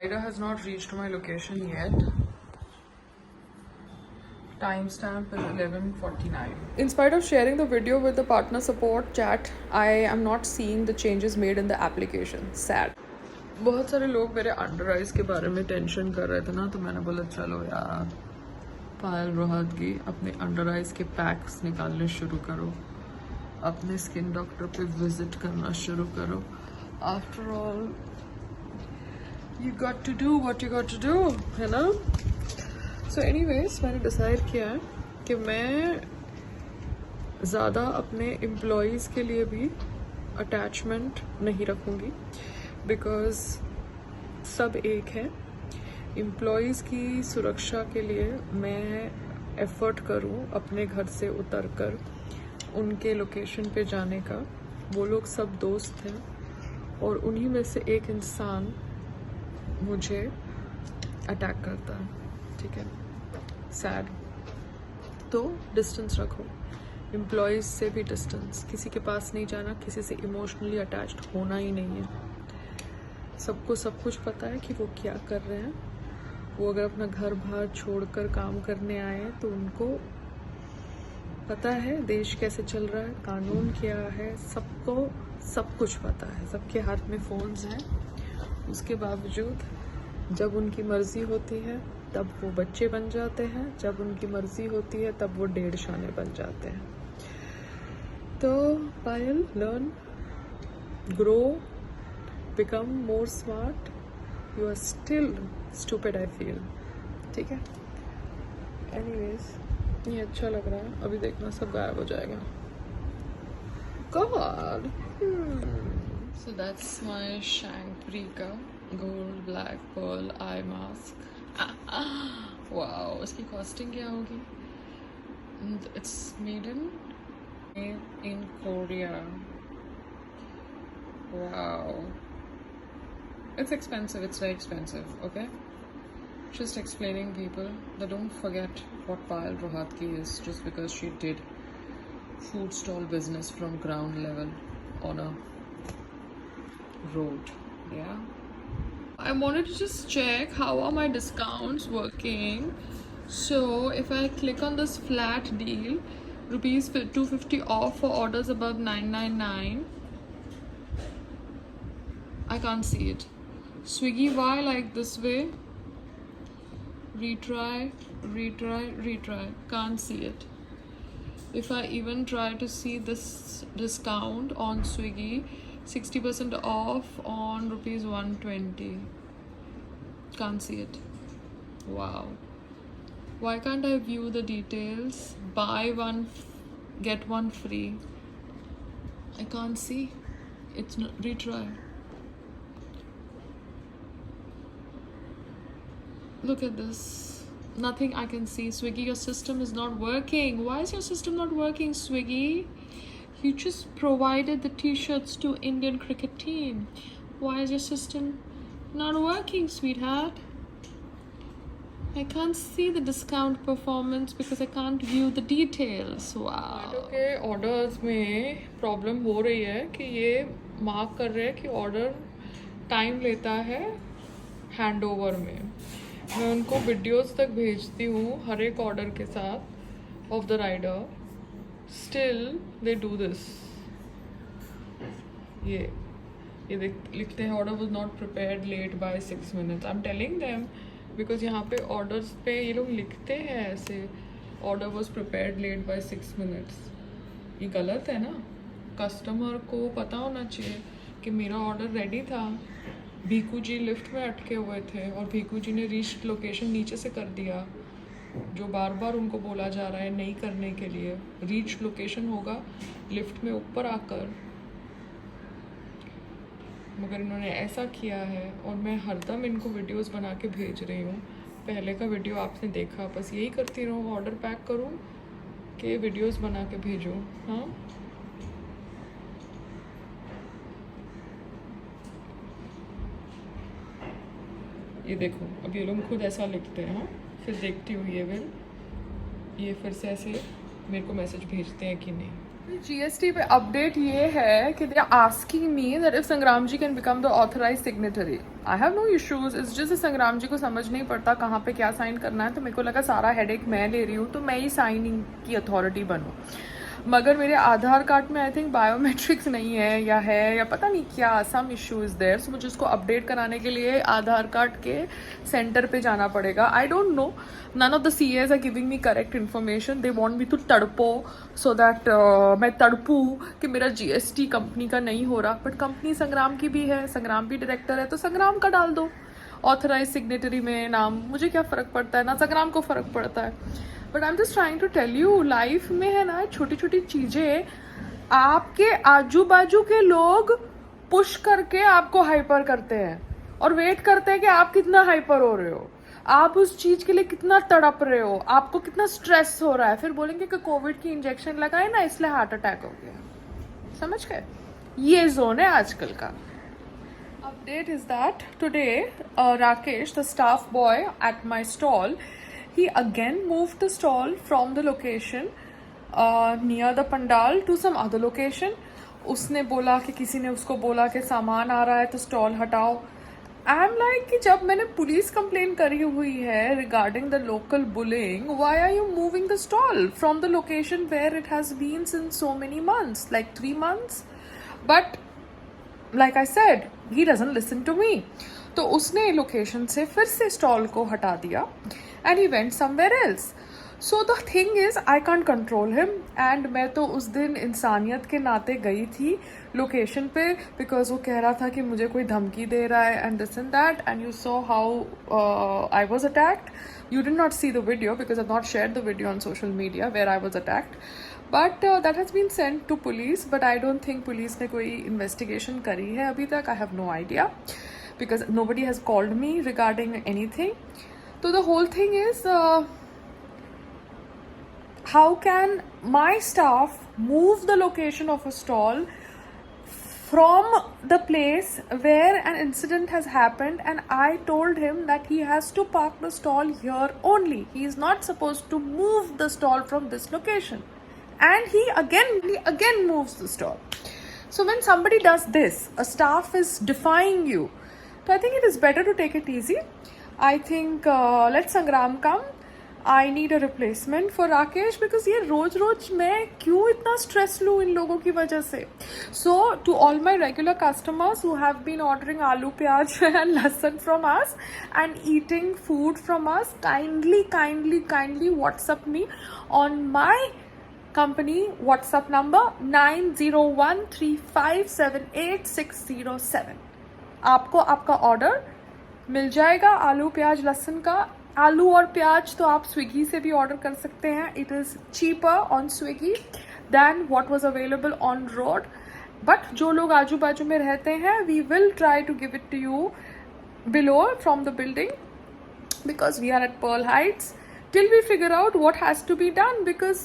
Rider has not reached my location yet. Timestamp is 11:49. In spite of sharing the video with the partner support chat, I am not seeing the changes made in the application. Sad. बहुत सारे लोग मेरे under eyes के बारे में tension कर रहे थे ना, तो मैंने बोला चलो यार पायल रोहतगी अपने अंडर आइज के पैक्स निकालने शुरू करो, अपने स्किन डॉक्टर पे विजिट करना शुरू करो. After all you got to do what you got to do, है ना. So anyways, मैंने डिसाइड किया है कि मैं ज़्यादा अपने एम्प्लॉयज़ के लिए भी अटैचमेंट नहीं रखूँगी, बिकॉज़ सब एक है. एम्प्लॉयज़ की सुरक्षा के लिए मैं एफ़र्ट करूँ अपने घर से उतर कर उनके लोकेशन पे जाने का. वो लोग सब दोस्त हैं और उन्हीं में से एक इंसान मुझे अटैक करता है. ठीक है, सैड. तो डिस्टेंस रखो, एम्प्लॉयज़ से भी डिस्टेंस. किसी के पास नहीं जाना, किसी से इमोशनली अटैच्ड होना ही नहीं है. सबको सब कुछ पता है कि वो क्या कर रहे हैं. वो अगर अपना घर बार छोड़कर काम करने आए हैं तो उनको पता है देश कैसे चल रहा है, कानून क्या है, सबको सब कुछ पता है. सबके हाथ में फ़ोन्स हैं. उसके बावजूद जब उनकी मर्ज़ी होती है तब वो बच्चे बन जाते हैं, जब उनकी मर्ज़ी होती है तब वो डेढ़ शाने बन जाते हैं. तो Payal, learn, grow, become more smart. You are still stupid I feel. ठीक है. एनीवेज, ये अच्छा लग रहा है. अभी देखना सब गायब हो जाएगा. God. So that's my Shankrika gold black pearl eye mask. Wow, इसकी कॉस्टिंग क्या होगी? It's made in Korea. Wow, it's expensive. It's very expensive. Okay, just explaining people that don't forget what Payal Rohatgi is just because she did food stall business from ground level on a road. Yeah, I wanted to just check how are my discounts working. So if I click on this flat deal, rupees 250 off for orders above 999, I can't see it. Swiggy, why like this way? Retry, can't see it. If I even try to see this discount on Swiggy, 60% off on rupees 120. Can't see it. Wow. Why can't I view the details? Buy one, get one free. I can't see. It's not. Retry. Look at this. Nothing I can see. Swiggy, your system is not working. Why is your system not working, Swiggy? You just provided the t-shirts to Indian cricket team. Why is your system not working, sweetheart? I can't see the discount performance because I can't view the details. Wow. के orders में problem हो रही है कि ये mark कर रहे हैं कि order time लेता है handover में. मैं उनको videos तक भेजती हूँ हर एक order के साथ of the rider. Still they do this. ये लिखते हैं order was not prepared late by 6 minutes. I'm telling them because यहाँ पे orders पे ये लोग लिखते हैं ऐसे order was prepared late by 6 minutes. ये गलत है ना. कस्टमर को पता होना चाहिए कि मेरा ऑर्डर रेडी था. भीकू जी लिफ्ट में अटके हुए थे और भीकू जी ने रीच लोकेशन नीचे से कर दिया, जो बार बार उनको बोला जा रहा है नहीं करने के लिए. रीच लोकेशन होगा लिफ्ट में ऊपर आकर, मगर इन्होंने ऐसा किया है. और मैं हरदम इनको वीडियोस बना के भेज रही हूँ. पहले का वीडियो आपने देखा, बस यही करती रहूँ, ऑर्डर पैक करूँ कि वीडियोस बना के भेजूँ. हाँ, ये देखो अब ये लोग खुद ऐसा लिखते हैं. हाँ, फिर देखती हूँ ये फिर से ऐसे मेरे को मैसेज भेजते हैं कि नहीं. जीएसटी पे अपडेट ये है कि they are asking me that if Sangram ji can become the authorize signatory. I have no issues, it's just Sangram ji को समझ नहीं पड़ता कहाँ पे क्या साइन करना है, तो मेरे को लगा सारा हेडेक मैं ले रही हूँ तो मैं ही साइनिंग की अथॉरिटी बनूँ। मगर मेरे आधार कार्ड में आई थिंक बायोमेट्रिक्स नहीं है या पता नहीं क्या सम इशू इज देयर, सो मुझे उसको अपडेट कराने के लिए आधार कार्ड के सेंटर पे जाना पड़ेगा। I don't know, none of the CS are giving me correct information, they want me to तड़पो सो दैट मैं तड़पूँ कि मेरा जीएसटी कंपनी का नहीं हो रहा, बट कंपनी संग्राम की भी है, संग्राम भी डायरेक्टर है, तो संग्राम का डाल दो ऑथराइज सिग्नेटरी में नाम, मुझे क्या फ़र्क पड़ता है, ना संग्राम को फ़र्क पड़ता है। But I am just trying to tell you, life में है ना छोटी छोटी चीज़ें आपके आजू बाजू के लोग पुश करके आपको हाइपर करते हैं और वेट करते हैं कि आप कितना हाइपर हो रहे हो, आप उस चीज़ के लिए कितना तड़प रहे हो, आपको कितना स्ट्रेस हो रहा है, फिर बोलेंगे कि कोविड की इंजेक्शन लगाए ना इसलिए हार्ट अटैक हो गया। समझ गए? ये जोन है आजकल का। Update is that today Rakesh, the staff boy at my stall, he again moved the stall from the location near the pandal to some other location. उसने बोला कि किसी ने उसको बोला कि सामान आ रहा है तो स्टॉल हटाओ। आई एम लाइक कि जब मैंने पुलिस कंप्लेन करी हुई है regarding the local bullying, why are you moving the stall from the location where it has been since so many months, like 3 months? बट like I said, he doesn't listen to me. तो उसने location से फिर से stall को हटा दिया and he went somewhere else. So the thing is, I can't control him. And मैं तो उस दिन इंसानियत के नाते गई थी लोकेशन पे because वो कह रहा था कि मुझे कोई धमकी दे रहा है and this and that, and you saw how I was attacked. You did not see the video because I've not shared the video on social media where I was attacked. But that has been sent to police, but I don't think police ने कोई investigation करी है अभी तक. I have no idea because nobody has called me regarding anything. So the whole thing is, how can my staff move the location of a stall from the place where an incident has happened, and I told him that he has to park the stall here only. He is not supposed to move the stall from this location. And he again moves the stall. So when somebody does this, a staff is defying you. So I think it is better to take it easy. I think let Sangram come. I need a replacement for Rakesh because ये रोज मैं क्यों इतना stress लूँ इन लोगों की वजह से. So to all my regular customers who have been ordering aloo pyaj and lasan from us and eating food from us, kindly WhatsApp me on my company WhatsApp number 9013578607. आपको आपका ऑर्डर मिल जाएगा आलू प्याज लहसुन का. आलू और प्याज तो आप स्विगी से भी ऑर्डर कर सकते हैं. It is cheaper on Swiggy than what was available on road. But जो लोग आजू बाजू में रहते हैं, we will try to give it to you below from the building because we are at Pearl Heights till we figure out what has to be done. Because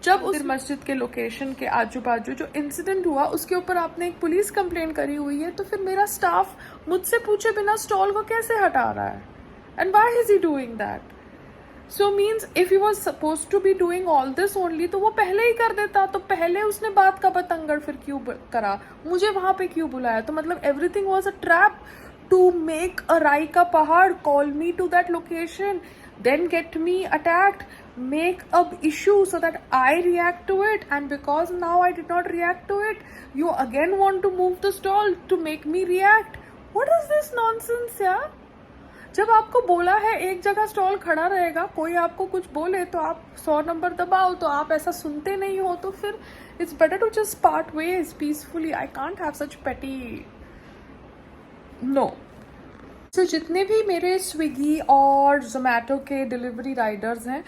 जब उस मस्जिद के लोकेशन के आजू बाजू जो इंसिडेंट हुआ उसके ऊपर आपने एक पुलिस कंप्लेन करी हुई है, तो फिर मेरा स्टाफ मुझसे पूछे बिना स्टॉल को कैसे हटा रहा है? And why is he doing that? So means if he was suppose to be doing all this only, तो वो पहले ही कर देता. तो पहले उसने बात का बतंगड़ फिर क्यों करा? मुझे वहां पे क्यों बुलाया? तो मतलब everything was a trap to make a राई का पहाड़, call me to that location, then get me attacked, make a issue so that I react to it, and because now I did not react to it, you again want to move the stall to make me react. What is this nonsense यार? जब आपको बोला है एक जगह stall खड़ा रहेगा, कोई आपको कुछ बोले तो आप 100 नंबर दबाओ, तो आप ऐसा सुनते नहीं हो, तो फिर it's better to just part ways peacefully. I can't have such petty. No. तो जितने भी मेरे स्विगी और जोमेटो के डिलीवरी राइडर्स हैं,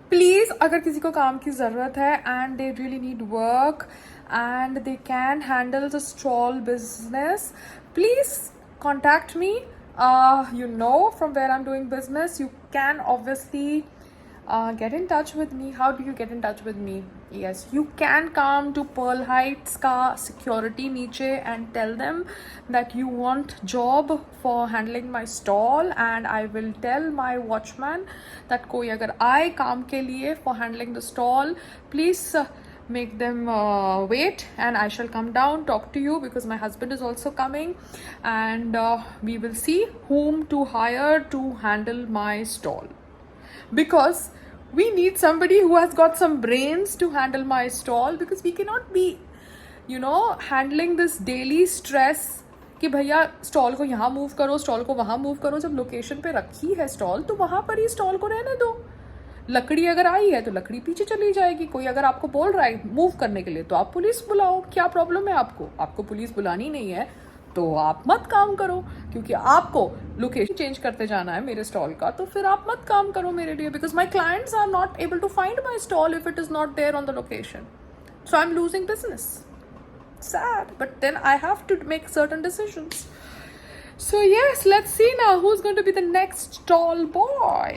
प्लीज़ अगर किसी को काम की ज़रूरत है and they really need work and they can handle the stall business, please contact me. You know from where I'm doing business. You can obviously get in touch with me. How do you get in touch with me? Yes, you can come to Pearl Heights का security नीचे and tell them that you want job for handling my stall, and I will tell my watchman that कोई अगर आए काम के लिए for handling the stall, please make them wait, and I shall come down, talk to you, because my husband is also coming, and we will see whom to hire to handle my stall, because we need somebody who has got some brains to handle my stall, because we cannot be handling this daily stress कि भैया stall को यहाँ move करो, stall को वहाँ move करो. जब location पे रखी है स्टॉल तो वहाँ पर ही स्टॉल को रहने दो. लकड़ी अगर आई है तो लकड़ी पीछे चली जाएगी. कोई अगर आपको बोल रहा है मूव करने के लिए तो आप पुलिस बुलाओ. क्या प्रॉब्लम है आपको पुलिस बुलानी नहीं है तो आप मत काम करो, क्योंकि आपको लोकेशन चेंज करते जाना है मेरे स्टॉल का, तो फिर आप मत काम करो मेरे लिए, because my clients are not able to find my stall if it is not there on the location. So I'm losing business. Sad, but then I have to make certain decisions. So yes, let's see now who's going to be the next tall boy.